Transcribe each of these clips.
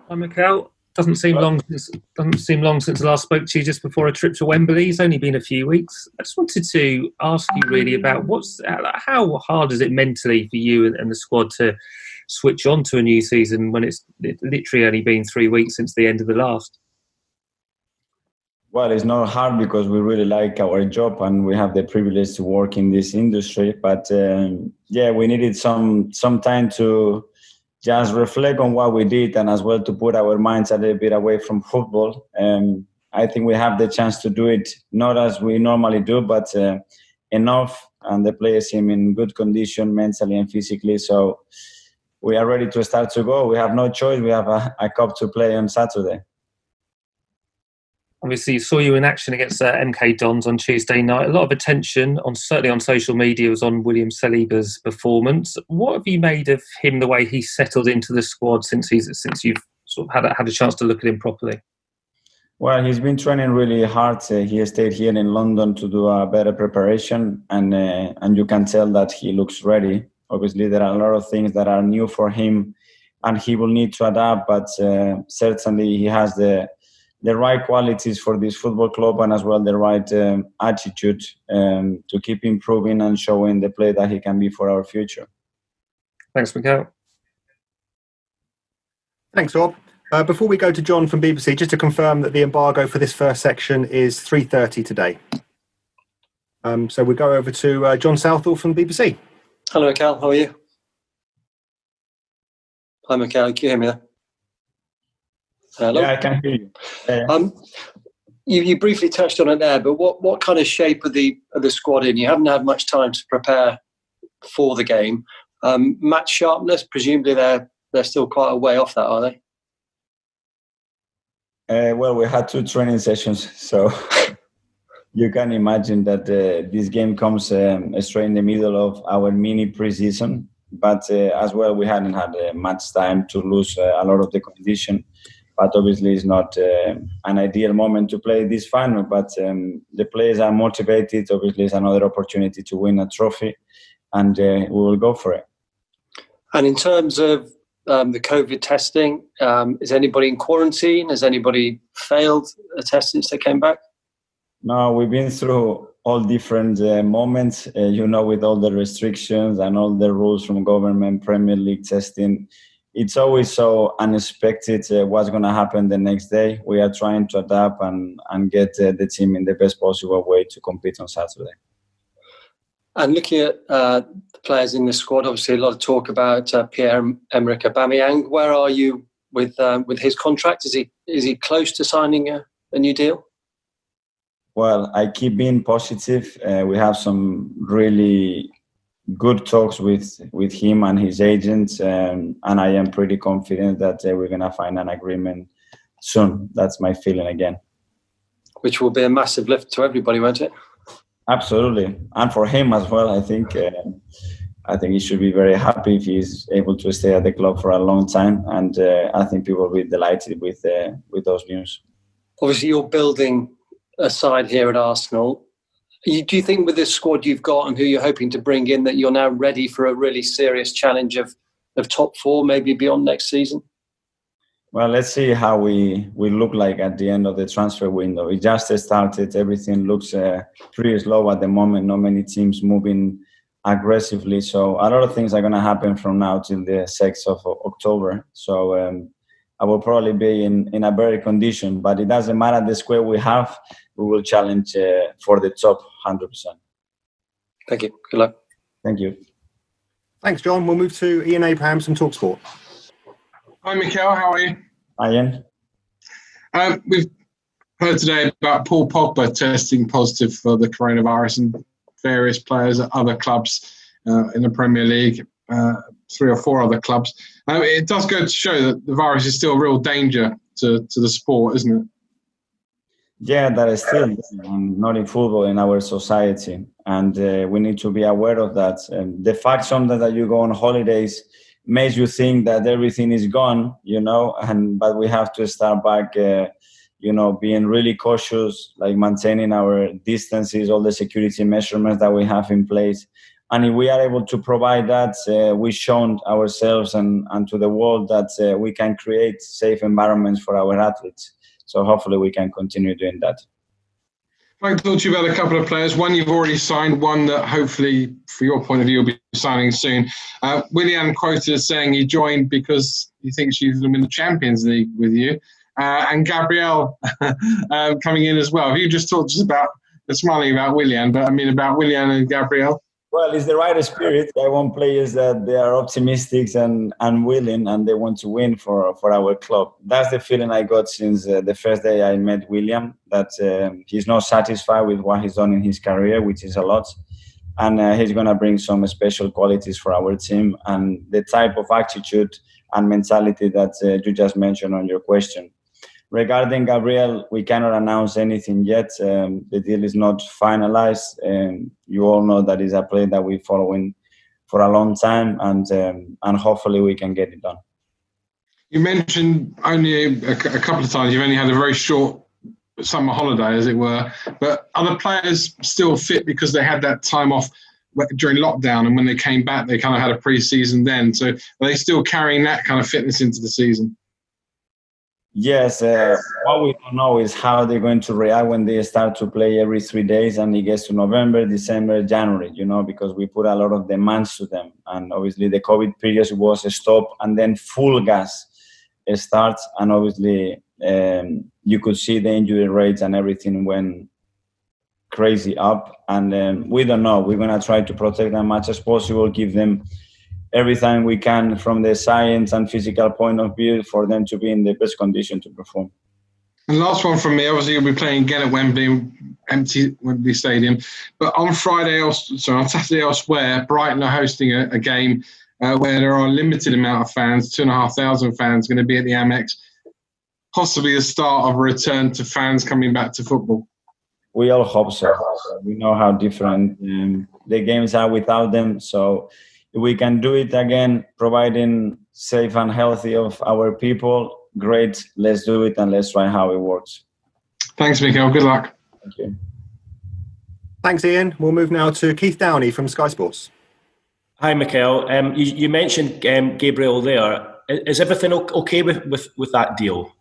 Hi, Mikel. Doesn't seem long since I last spoke to you just before a trip to Wembley. It's only been a few weeks. I just wanted to ask you really about how hard is it mentally for you and the squad to switch on to a new season when it's literally only been 3 weeks since the end of the last? Well, it's not hard because we really like our job and we have the privilege to work in this industry. But we needed some time to just reflect on what we did and as well to put our minds a little bit away from football. I think we have the chance to do it, not as we normally do, but enough. And the players seem in good condition mentally and physically. So we are ready to start to go. We have no choice. We have a cup to play on Saturday. Obviously, saw you in action against MK Dons on Tuesday night. A lot of attention, certainly on social media, was on William Saliba's performance. What have you made of him, the way he's settled into the squad since you've sort of had a chance to look at him properly? Well, he's been training really hard. He stayed here in London to do a better preparation, and you can tell that he looks ready. Obviously, there are a lot of things that are new for him, and he will need to adapt. But certainly, he has the right qualities for this football club and as well the right attitude to keep improving and showing the play that he can be for our future. Thanks, Mikel. Thanks, Rob. Before we go to John from BBC, just to confirm that the embargo for this first section is 3:30 today. So we go over to John Southall from BBC. Hello, Mikel. How are you? Hi, Mikel. Can you hear me there? Hello? Yeah, I can hear you. You briefly touched on it there, but what kind of shape are the squad in? You haven't had much time to prepare for the game. Match sharpness, presumably they're still quite a way off that, are they? Well, we had 2 training sessions, so you can imagine that this game comes straight in the middle of our mini pre-season. But as well, we hadn't had much time to lose a lot of the condition. But obviously, it's not an ideal moment to play this final. But the players are motivated. Obviously, it's another opportunity to win a trophy, and we will go for it. And in terms of the COVID testing, is anybody in quarantine? Has anybody failed a test since they came back? No, we've been through all different moments, with all the restrictions and all the rules from government, Premier League testing. It's always so unexpected what's going to happen the next day. We are trying to adapt and get the team in the best possible way to compete on Saturday. And looking at the players in the squad, obviously a lot of talk about Pierre-Emerick Aubameyang. Where are you with his contract? Is he close to signing a new deal? Well, I keep being positive. We have some really good talks with him and his agents, and I am pretty confident that we're going to find an agreement soon. That's my feeling again. Which will be a massive lift to everybody, won't it? Absolutely, and for him as well. I think he should be very happy if he's able to stay at the club for a long time, and I think people will be delighted with those news. Obviously, you're building a side here at Arsenal. Do you think with this squad you've got and who you're hoping to bring in that you're now ready for a really serious challenge of top 4, maybe beyond next season? Well, let's see how we look like at the end of the transfer window. It just started. Everything looks pretty slow at the moment. Not many teams moving aggressively. So a lot of things are going to happen from now till the 6th of October. So I will probably be in a better condition. But it doesn't matter the squad we have. We will challenge for the top 100%. Thank you. Good luck. Thank you. Thanks, John. We'll move to Ian Abrahams from TalkSport. Hi, Mikel. How are you? Hi, Ian. We've heard today about Paul Pogba testing positive for the coronavirus and various players at other clubs in the Premier League, 3 or 4 other clubs. It does go to show that the virus is still a real danger to the sport, isn't it? Yeah, that is still not in football, in our society. And we need to be aware of that. The fact sometimes that you go on holidays makes you think that everything is gone, but we have to start back, being really cautious, like maintaining our distances, all the security measurements that we have in place. And if we are able to provide that, we've shown ourselves and to the world that we can create safe environments for our athletes. So hopefully we can continue doing that. I'd like to talk to you about a couple of players. One you've already signed, one that hopefully, from your point of view, you'll be signing soon. Willian quoted as saying he joined because he thinks you can win the Champions League with you. And Gabriel coming in as well. Have you just talked to us about, smiling about Willian, but I mean about Willian and Gabriel? Well, it's the right spirit. I want players that they are optimistic and willing, and they want to win for our club. That's the feeling I got since the first day I met William, that he's not satisfied with what he's done in his career, which is a lot. And he's going to bring some special qualities for our team and the type of attitude and mentality that you just mentioned on your question. Regarding Gabriel, we cannot announce anything yet. The deal is not finalized. You all know that is a player that we're following for a long time, and hopefully we can get it done. You mentioned only a couple of times you've only had a very short summer holiday, as it were, but are the players still fit because they had that time off during lockdown, and when they came back, they kind of had a pre-season then? So are they still carrying that kind of fitness into the season? Yes, what we don't know is how they're going to react when they start to play every 3 days and it gets to November, December, January, because we put a lot of demands to them. And obviously the COVID period was a stop and then full gas starts. And obviously you could see the injury rates and everything went crazy up. And we don't know. We're going to try to protect them as much as possible, give them everything we can from the science and physical point of view for them to be in the best condition to perform. And last one from me, obviously you'll be playing again at Wembley, empty Wembley Stadium. But on Saturday elsewhere, Brighton are hosting a game where there are a limited amount of fans, 2,500 fans going to be at the Amex. Possibly the start of a return to fans coming back to football. We all hope so. We know how different the games are without them. So if we can do it again, providing safe and healthy of our people, great. Let's do it and let's try how it works. Thanks, Mikel. Good luck. Thank you. Thanks, Ian. We'll move now to Keith Downey from Sky Sports. Hi, Mikel. You mentioned Gabriel there. Is everything okay with that deal?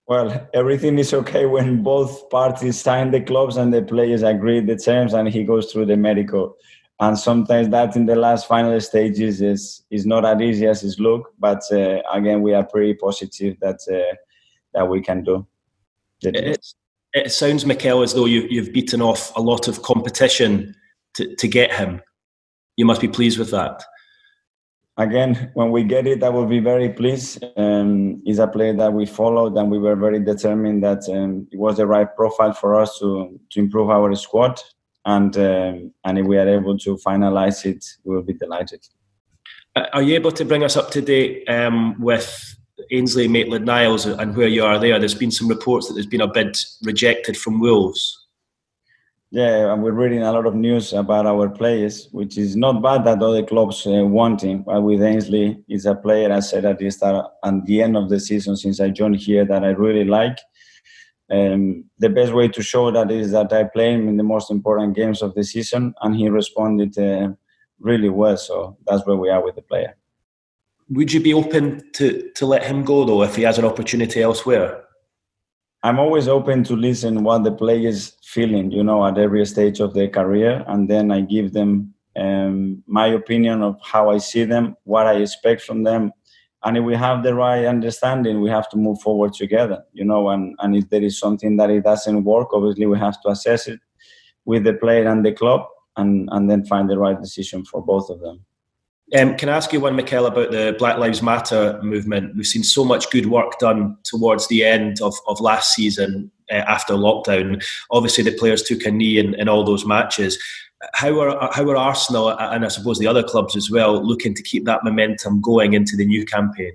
Well, everything is okay when both parties sign the clubs and the players agree the terms and he goes through the medical. And sometimes that in the last final stages is not as easy as it looks. But again, we are pretty positive that we can do. It sounds, Mikel, as though you've beaten off a lot of competition to get him. You must be pleased with that. Again, when we get it, I will be very pleased. He's a player that we followed and we were very determined that it was the right profile for us to improve our squad. And if we are able to finalize it, we will be delighted. Are you able to bring us up to date with Ainsley Maitland-Niles and where you are there? There's been some reports that there's been a bid rejected from Wolves. Yeah, and we're reading a lot of news about our players, which is not bad that other clubs want him. But with Ainsley, he's a player, I said at the end of the season since I joined here, that I really like. The best way to show that is that I play him in the most important games of the season, and he responded really well. So that's where we are with the player. Would you be open to let him go, though, if he has an opportunity elsewhere? I'm always open to listen what the players feeling, at every stage of their career, and then I give them my opinion of how I see them, what I expect from them. And if we have the right understanding, we have to move forward together, and if there is something that it doesn't work, obviously we have to assess it with the player and the club and then find the right decision for both of them. Can I ask you one, Mikel, about the Black Lives Matter movement? We've seen so much good work done towards the end of last season after lockdown. Obviously, the players took a knee in all those matches. How are Arsenal and I suppose the other clubs as well looking to keep that momentum going into the new campaign?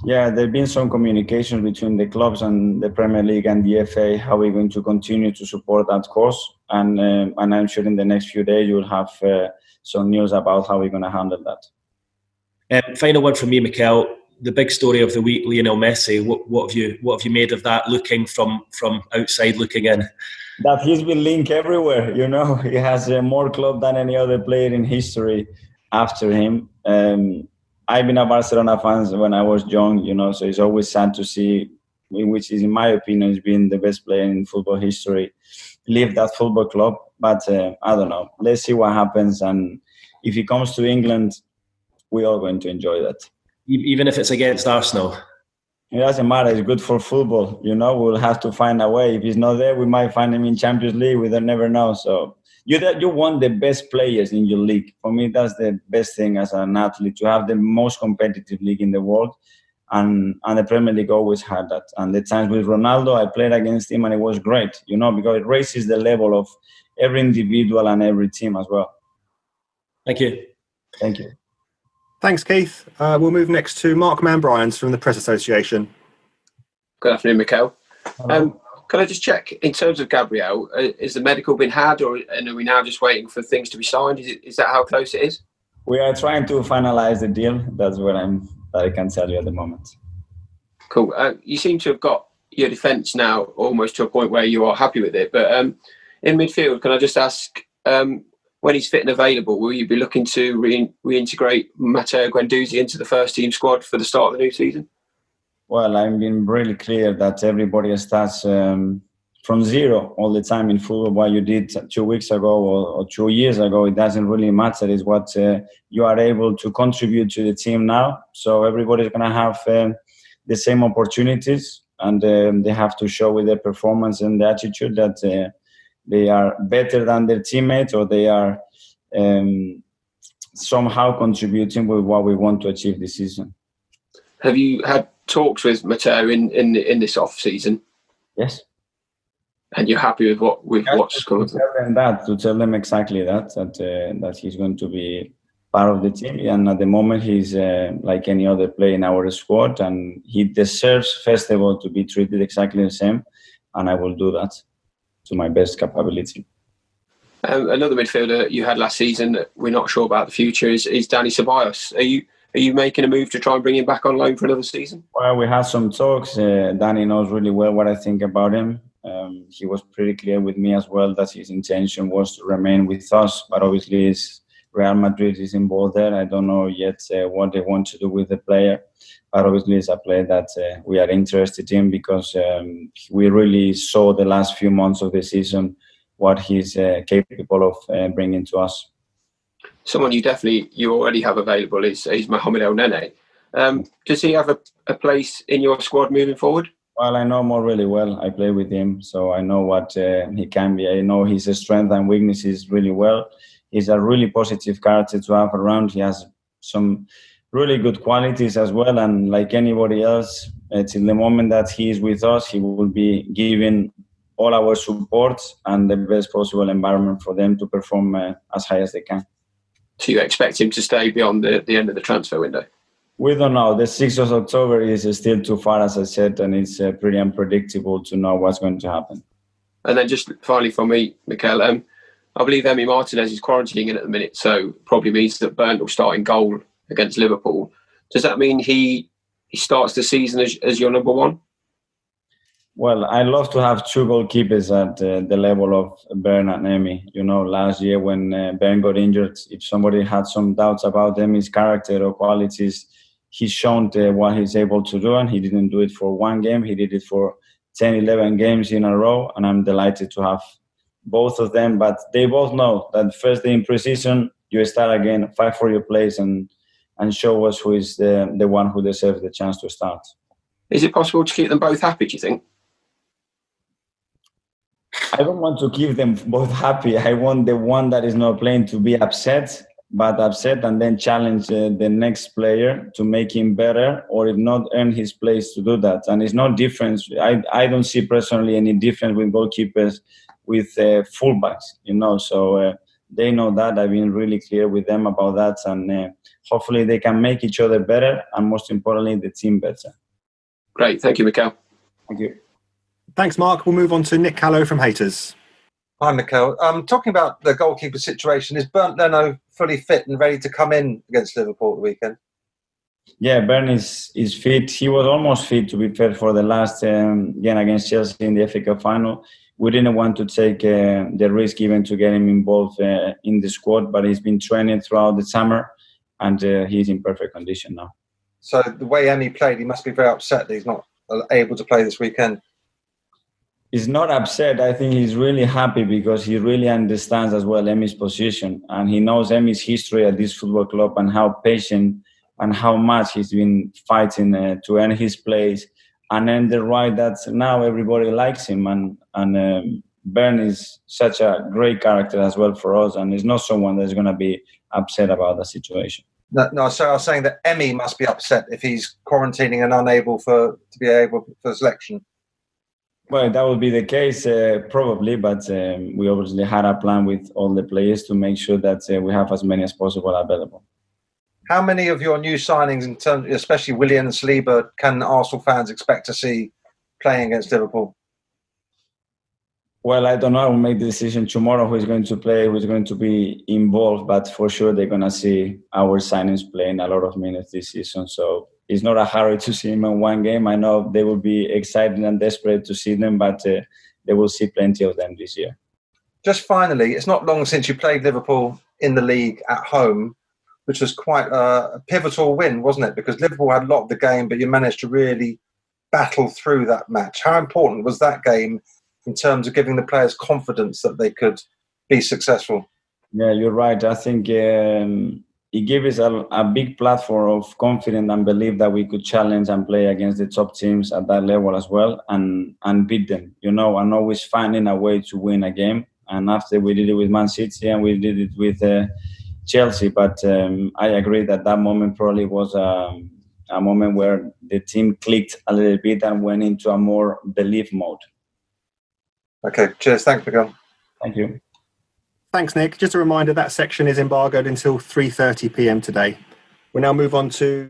Yeah, there have been some communication between the clubs and the Premier League and the FA how we're going to continue to support that cause. And I'm sure in the next few days you'll have some news about how we're going to handle that. Final one from me, Mikel. The big story of the week, Lionel Messi. What have you made of that? Looking from outside, looking in. that he's been linked everywhere. You know, he has more club than any other player in history after him. I've been a Barcelona fan when I was young, you know, so it's always sad to see, which is, in my opinion, has been the best player in football history, leave that football club. But I don't know. Let's see what happens. And if he comes to England, we're all going to enjoy that. Even if it's against Arsenal? It doesn't matter. It's good for football. You know, we'll have to find a way. If he's not there, we might find him in Champions League. We don't never know. So you want the best players in your league. For me, that's the best thing as an athlete, to have the most competitive league in the world. And the Premier League always had that. And the times with Ronaldo, I played against him and it was great, you know, because it raises the level of every individual and every team as well. Thank you. Thank you. Thanks, Keith. We'll move next to Mark Mann-Bryans from the Press Association. Good afternoon, Mikel. Can I just check, in terms of Gabriel, has the medical been had, and are we now just waiting for things to be signed? Is that how close it is? We are trying to finalise the deal. That's what I can tell you at the moment. Cool. You seem to have got your defence now almost to a point where you are happy with it. But in midfield, can I just ask, when he's fit and available, will you be looking to reintegrate Matteo Guendouzi into the first team squad for the start of the new season? Well, I've been really clear that everybody starts from zero all the time in football. What you did 2 weeks ago or 2 years ago, it doesn't really matter. It's what you are able to contribute to the team now. So everybody's going to have the same opportunities, and they have to show with their performance and the attitude that they are better than their teammates, or they are somehow contributing with what we want to achieve this season. Have you had talks with Matteo in this off season? Yes. And you're happy with what's going on? To tell them exactly that he's going to be part of the team, and at the moment he's like any other player in our squad, and he deserves, first of all, to be treated exactly the same, and I will do that to my best capability. Another midfielder you had last season that we're not sure about the future is Dani Ceballos. Are you making a move to try and bring him back on loan for another season? Well, we had some talks. Danny knows really well what I think about him. He was pretty clear with me as well that his intention was to remain with us, but obviously Real Madrid is involved there. I don't know yet what they want to do with the player, but obviously it's a player that we are interested in, because we really saw the last few months of the season what he's capable of bringing to us. Someone you already have available is Mohamed El Nene. Does he have a place in your squad moving forward? Well, I know him really well. I play with him, so I know what he can be. I know his strengths and weaknesses really well. He's a really positive character to have around. He has some really good qualities as well, and like anybody else, till the moment that he is with us, he will be giving all our support and the best possible environment for them to perform as high as they can. Do you expect him to stay beyond the end of the transfer window? We don't know. The 6th of October is still too far, as I said, and it's pretty unpredictable to know what's going to happen. And then just finally from me, Mikel, I believe Emi Martinez is quarantining at the minute, so probably means that Bernd will start in goal against Liverpool. Does that mean he starts the season as your number one? Well, I love to have two goalkeepers at the level of Bernd and Emi. You know, last year when Bernd got injured, if somebody had some doubts about Emi's character or qualities, he's shown what he's able to do, and he didn't do it for one game. He did it for 10, 11 games in a row, and I'm delighted to have both of them. But they both know that first day in pre-season, you start again, fight for your place, and show us who is the one who deserves the chance to start. Is it possible to keep them both happy, do you think? I don't want to keep them both happy. I want the one that is not playing to be upset and then challenge the next player to make him better, or if not, earn his place to do that. And it's no difference. I don't see personally any difference with goalkeepers with fullbacks, you know. So they know that. I've been really clear with them about that, and hopefully they can make each other better, and most importantly, the team better. Great. Thank you, Mikel. Thank you. Thanks, Mark. We'll move on to Nick Callow from Haters. Hi, Mikel. Talking about the goalkeeper situation, is Bernd Leno fully fit and ready to come in against Liverpool at the weekend? Yeah, Bernd is fit. He was almost fit, to be fair, for the last game against Chelsea in the FA Cup final. we didn't want to take the risk even to get him involved in the squad, but he's been training throughout the summer, and he's in perfect condition now. So the way Emi played, he must be very upset that he's not able to play this weekend. He's not upset. I think he's really happy because he really understands as well Emi's position, and he knows Emi's history at this football club and how patient and how much he's been fighting to earn his place and earn the right that now everybody likes him. And Bern is such a great character as well for us, and he's not someone that's going to be upset about the situation. No, so I was saying that Emi must be upset if he's quarantining and unable to be able for selection. Well, that would be the case, probably, but we obviously had a plan with all the players to make sure that we have as many as possible available. How many of your new signings, in terms, especially Willian and Saliba, can Arsenal fans expect to see playing against Liverpool? Well, I don't know. I will make the decision tomorrow who is going to play, who is going to be involved, but for sure they're going to see our signings playing a lot of minutes this season. So it's not a hurry to see him in one game. I know they will be excited and desperate to see them, but they will see plenty of them this year. Just finally, it's not long since you played Liverpool in the league at home, which was quite a pivotal win, wasn't it? Because Liverpool had a lot of the game, but you managed to really battle through that match. How important was that game in terms of giving the players confidence that they could be successful? Yeah, you're right. I think it gave us a big platform of confidence and belief that we could challenge and play against the top teams at that level as well and beat them, and always finding a way to win a game. And after we did it with Man City and we did it with Chelsea, but I agree that moment probably was a moment where the team clicked a little bit and went into a more belief mode. Okay, cheers. Thanks, Miguel. Thank you. Thanks, Nick. Just a reminder, that section is embargoed until 3:30 p.m. today. We'll now move on to